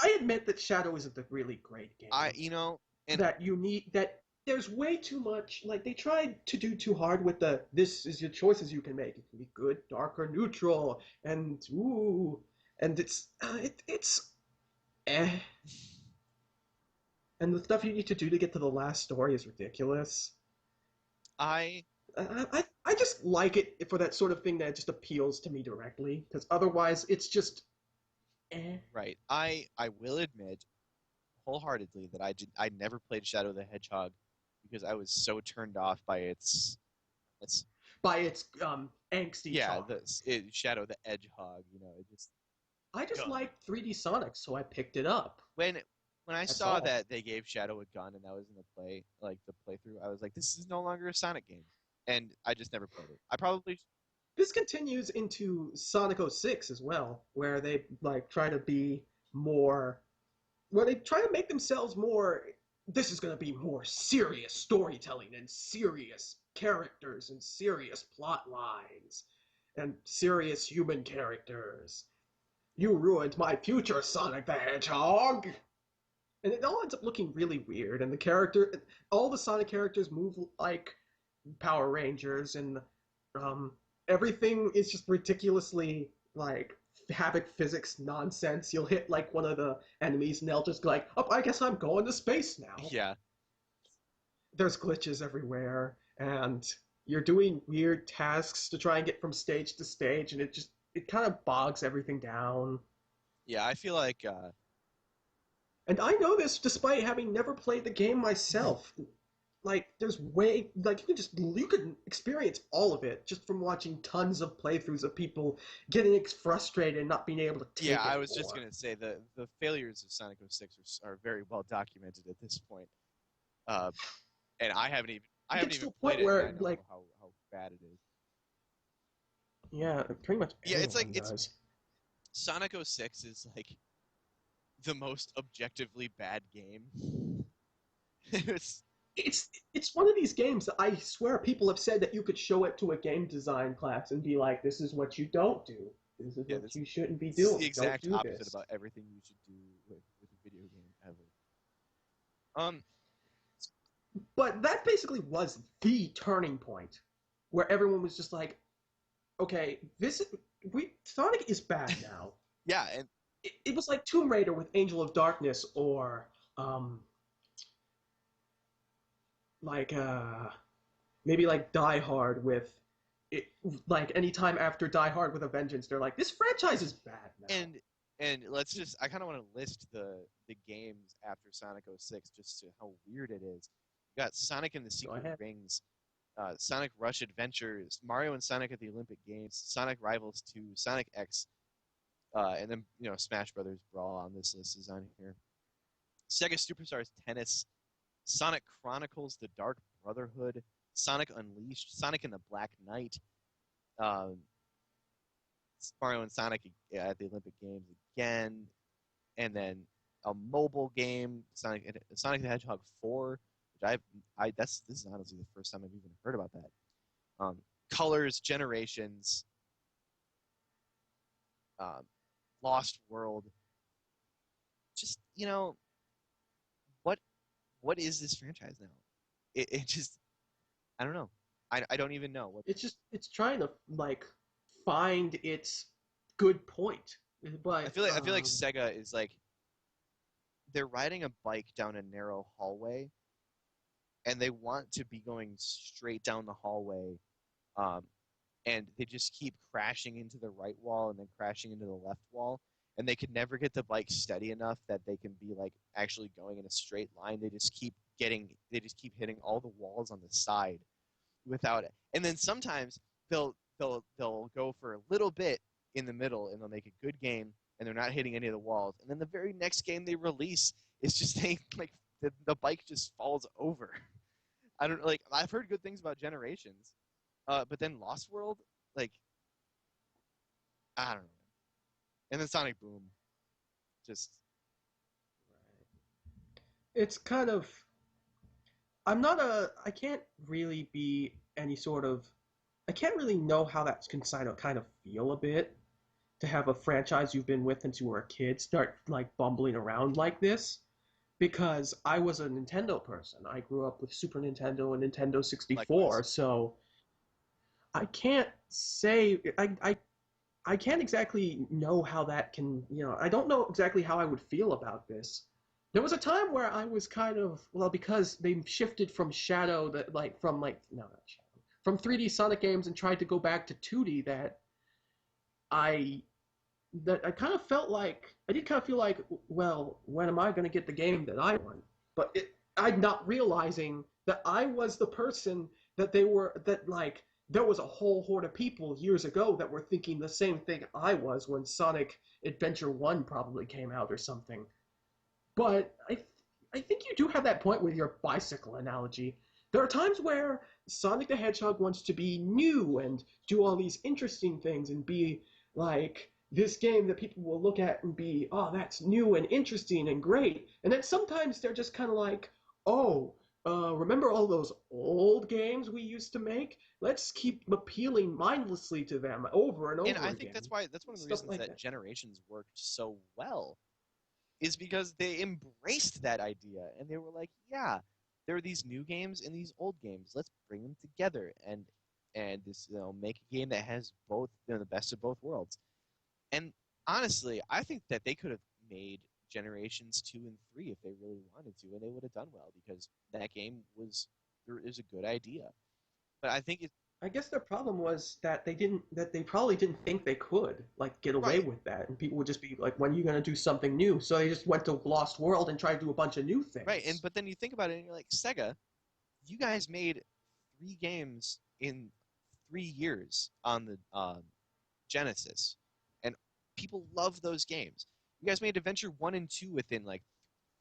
I admit that Shadow isn't a really great I game. and That you need that there's way too much. Like they tried to do too hard with the this is your choices you can make. It can be good, dark, or neutral, and ooh, and it's eh. And the stuff you need to do to get to the last story is ridiculous. I I just like it for that sort of thing that just appeals to me directly, because otherwise it's just eh. right. I will admit wholeheartedly that I never played Shadow the Hedgehog because I was so turned off by its By its angsty yeah, charm. Shadow the Edgehog. It just I just ugh. liked 3D Sonic, so I picked it up. when when I That's saw all. that they gave Shadow a gun and that was in the playthrough, I was like, this is no longer a Sonic game, and I just never played it. I probably This continues into Sonic 06 as well, where they like try to be more, where they try to make themselves more. this is going to be more serious storytelling and serious characters and serious plot lines and serious human characters. You ruined my future, Sonic the Hedgehog! And it all ends up looking really weird, and all the Sonic characters move like Power Rangers, and um, everything is just ridiculously like havoc physics nonsense. You'll hit like one of the enemies, and they'll just go like, "Oh, I guess I'm going to space now." Yeah, There's glitches everywhere, and you're doing weird tasks to try and get from stage to stage, and it kind of bogs everything down. yeah. I feel like And I know this despite having never played the game myself. Like there's way like you could experience all of it just from watching tons of playthroughs of people getting frustrated and not being able to yeah. take I it was just anymore. gonna say the failures of Sonic 06 are very well documented at this point. Uh, and I It haven't gets to even a played point it, and where I know like how bad it is. yeah, pretty much Yeah, it's like everyone does. Sonic 06 is like the most objectively bad game. it's It's one of these games that I swear people have said that you could show it to a game design class and be like, this is what you don't do. This is yeah, what you shouldn't be this is the doing. Don't exact do opposite this. about everything you should do with a video game ever. Um, But that basically was the turning point where everyone was just like, okay, we Sonic is bad now. yeah, and It was like Tomb Raider with Angel of Darkness, or um, like maybe like Die Hard with it. Like anytime after Die Hard with a Vengeance, they're like, this franchise is bad now. and and let's just I kind of want to list the games after Sonic 06 just to how weird it is. You got Sonic and the Go Secret ahead. Rings, Sonic Rush Adventures, Mario and Sonic at the Olympic Games, Sonic Rivals 2, Sonic X, and then Smash Brothers Brawl on this list is on here. Sega Superstars Tennis, Sonic Chronicles: The Dark Brotherhood, Sonic Unleashed, Sonic and the Black Knight, um, Mario and Sonic at the Olympic Games again, and then a mobile game, Sonic the Hedgehog 4, which this is honestly the first time I've even heard about that. Colors, Generations, um, Lost World. Just what what is this franchise now? It just I don't know. I don't even know what. It's trying to like find its good point, I but feel like Sega is like they're riding a bike down a narrow hallway and they want to be going straight down the hallway, um, and they just keep crashing into the right wall and then crashing into the left wall, and they could never get the bike steady enough that they can be like actually going in a straight line. They just keep hitting all the walls on the side without it, and then sometimes they'll go for a little bit in the middle and they'll make a good game and they're not hitting any of the walls, and then the very next game they release is just they like the bike just falls over. I don't like. I've heard good things about Generations, but then Lost World, like I don't know. And then Sonic Boom, just it's kind of I can't really be any sort of I can't really know how that can kind of feel a bit to have a franchise you've been with since you were a kid start like bumbling around like this, because I was a Nintendo person. I grew up with Super Nintendo and Nintendo likewise. 64, so I can't say I can't exactly know how that can, I don't know exactly how I would feel about this. There was a time where I was kind of, well, because they shifted from Shadow, that like from like no, not Shadow, from 3D Sonic games and tried to go back to 2D, I that I kind of felt like I did kind of feel like, well, when am I going to get the game that I want? But I'm not realizing that I was the person that like there was a whole horde of people years ago that were thinking the same thing I was when Sonic Adventure 1 probably came out or something. But I think you do have that point with your bicycle analogy. There are times where Sonic the Hedgehog wants to be new and do all these interesting things and be like this game that people will look at and be, oh, that's new and interesting and great. And then sometimes they're just kind of like, oh, remember all those old games we used to make? Let's keep appealing mindlessly to them over and And over I think again. that's one of the Stuff reasons like that that. Generations worked so well is because they embraced that idea and they were like, yeah, there are these new games and these old games. Let's bring them together and this make a game that has both the best of both worlds. And honestly, I think that they could have made Generations 2 and 3 if they really wanted to, and they would have done well because that game was there is a good idea. But I think it's I guess their problem was that they probably didn't think they could like get away right, with that, and people would just be like, "When are you gonna do something new?" So they just went to Lost World and tried to do a bunch of new right. And things. but then you think about it and you're like, Sega, you guys made 3 games in 3 years on the Genesis, and people love those games. You guys made Adventure 1 and 2 within like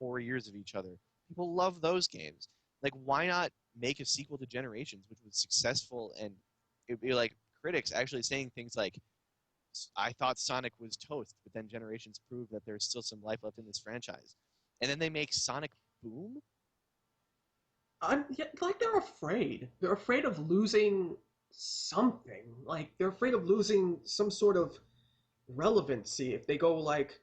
4 years of each other. People love those games. Like, why not make a sequel to Generations, which was successful and it'd be like critics actually saying things like, I thought Sonic was toast, but then Generations proved that there's still some life left in this franchise. And then they make Sonic Boom? Yeah, like they're afraid. They're afraid of losing something. Like they're afraid of losing some sort of relevancy if they go like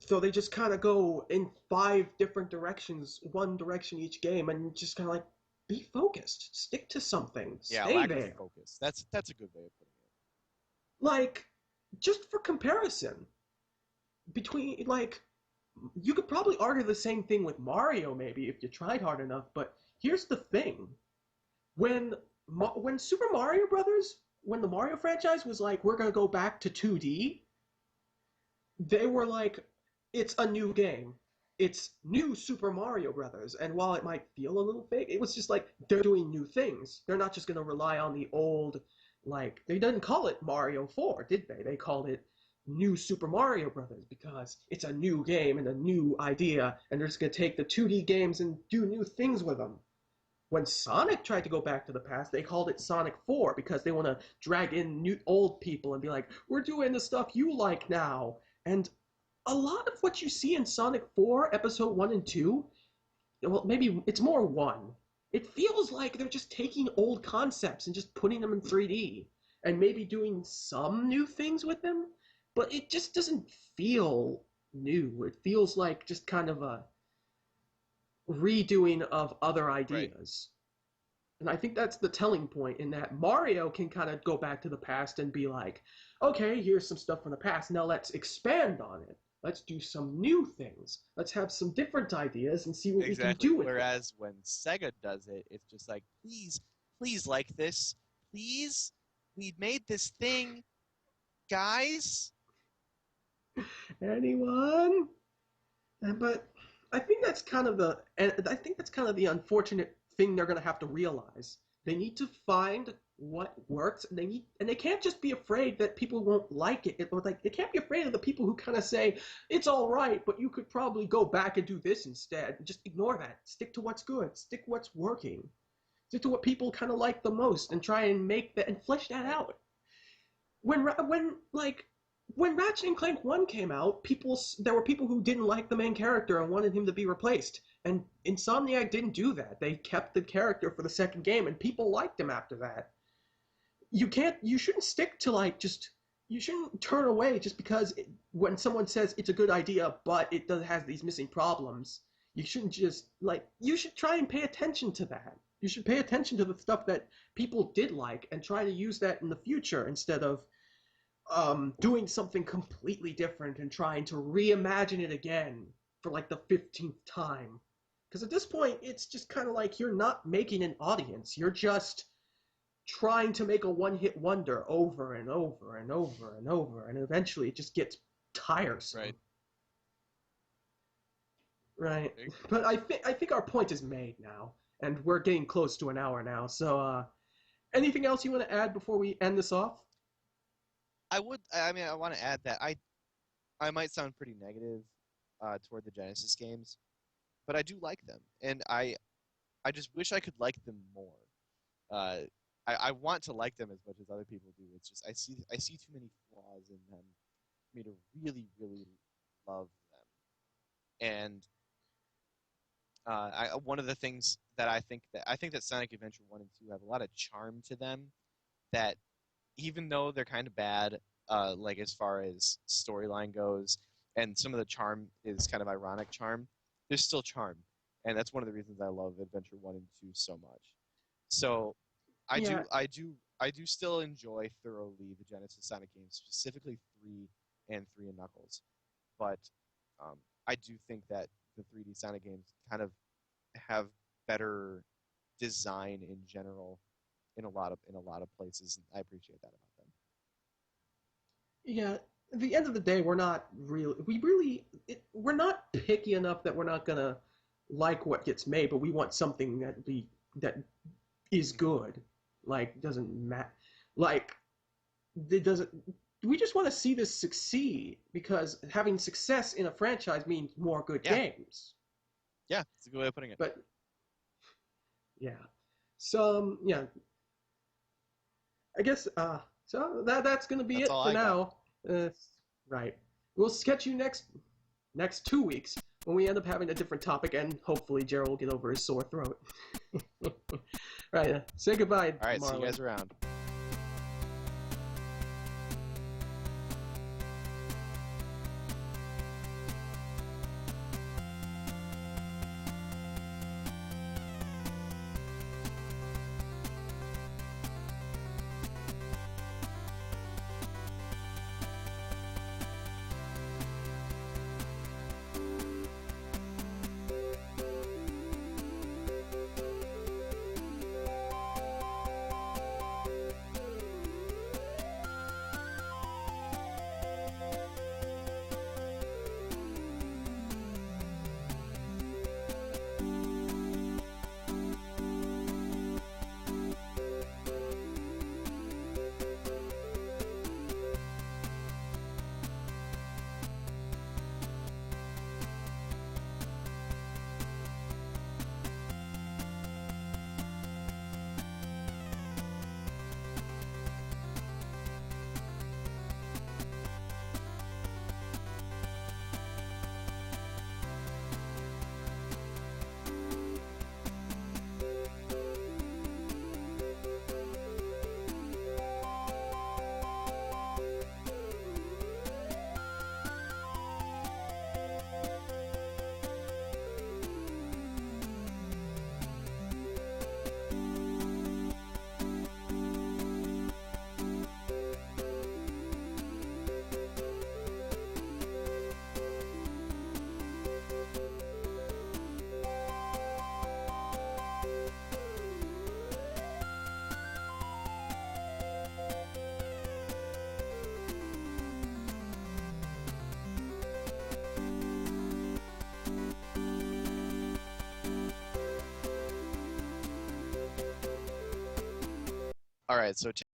so they just kind of go in five different directions, one direction each game, and just kind of like be focused, stick to something, Yeah, stay lack of there. focus. That's a good way of putting it. Like, just for comparison, between like you could probably argue the same thing with Mario maybe if you tried hard enough, but here's the thing. When when Super Mario Brothers, when the Mario franchise was like we're going to go back to 2D, they were like, it's a new game. It's new Super Mario Brothers. And while it might feel a little fake, it was just like they're doing new things. They're not just going to rely on the old, like, they didn't call it Mario 4, did they? They called it New Super Mario Brothers because it's a new game and a new idea, and they're just going to take the 2D games and do new things with them. When Sonic tried to go back to the past, they called it Sonic 4 because they want to drag in new old people and be like, we're doing the stuff you like now. And a lot of what you see in Sonic 4, Episode 1 and 2, well, maybe it's more 1. It feels like they're just taking old concepts and just putting them in 3D and maybe doing some new things with them, but it just doesn't feel new. It feels like just kind of a redoing of other Right. ideas. And I think that's the telling point in that Mario can kind of go back to the past and be like, okay, here's some stuff from the past. Now let's expand on it. Let's do some new things. Let's have some different ideas and see what we can Exactly. do with that. Whereas when Sega does it, it's just like, please, please like this. Please. We made this thing, guys. Anyone? But I think that's kind of the and I think that's kind of the unfortunate thing they're going to have to realize. They need to find what works, and they can't just be afraid that people won't like it. Or like they can't be afraid of the people who kind of say it's all right, but you could probably go back and do this instead. Just ignore that. Stick to what's good. Stick to what's working. Stick to what people kind of like the most, and try and make that and flesh that Right. out. When Ratchet and Clank 1 came out, there were people who didn't like the main character and wanted him to be replaced. And Insomniac didn't do that. They kept the character for the second game and people liked him after that. You shouldn't stick to you shouldn't turn away just because when someone says it's a good idea but has these missing problems. You shouldn't just you should try and pay attention to that. You should pay attention to the stuff that people did like and try to use that in the future instead of doing something completely different and trying to reimagine it again for like the 15th time. Because at this point, it's just kind of like you're not making an audience. You're just trying to make a one-hit wonder over and over and over and over, and eventually it just gets tiresome, Right. right? But I think our point is made now, and we're getting close to an hour now. So, anything else you want to add before we end this off? I mean, I want to add that I might sound pretty negative toward the Genesis games, but I do like them, and I just wish I could like them more. Uh, I want to like them as much as other people do. It's just I see too many flaws in them for me to really really love them. And One of the things that I think that Sonic Adventure 1 and 2 have a lot of charm to them that even though they're kind of bad, like as far as storyline goes, and some of the charm is kind of ironic charm, there's still charm, and that's one of the reasons I love Adventure 1 and 2 so much. So I Yeah, do I do I do still enjoy thoroughly the Genesis Sonic games, specifically 3 and Knuckles, but um, I do think that the 3D Sonic games kind of have better design in general in a lot of places, and I appreciate that about them. yeah. At the end of the day, we're not picky enough that we're not gonna like what gets made, but we want something that is good. Like doesn't matter. Like it doesn't. We just want to see this succeed because having success in a franchise means more good Yeah, games. yeah, it's a good way of putting it. But yeah, so yeah, I guess so that's gonna be That's it all for I got. now. Uh, right. We'll sketch you next 2 weeks when we end up having a different topic, and hopefully Gerald will get over his sore throat. Right. Say goodbye, All right, see you Marlon. guys around. All right, so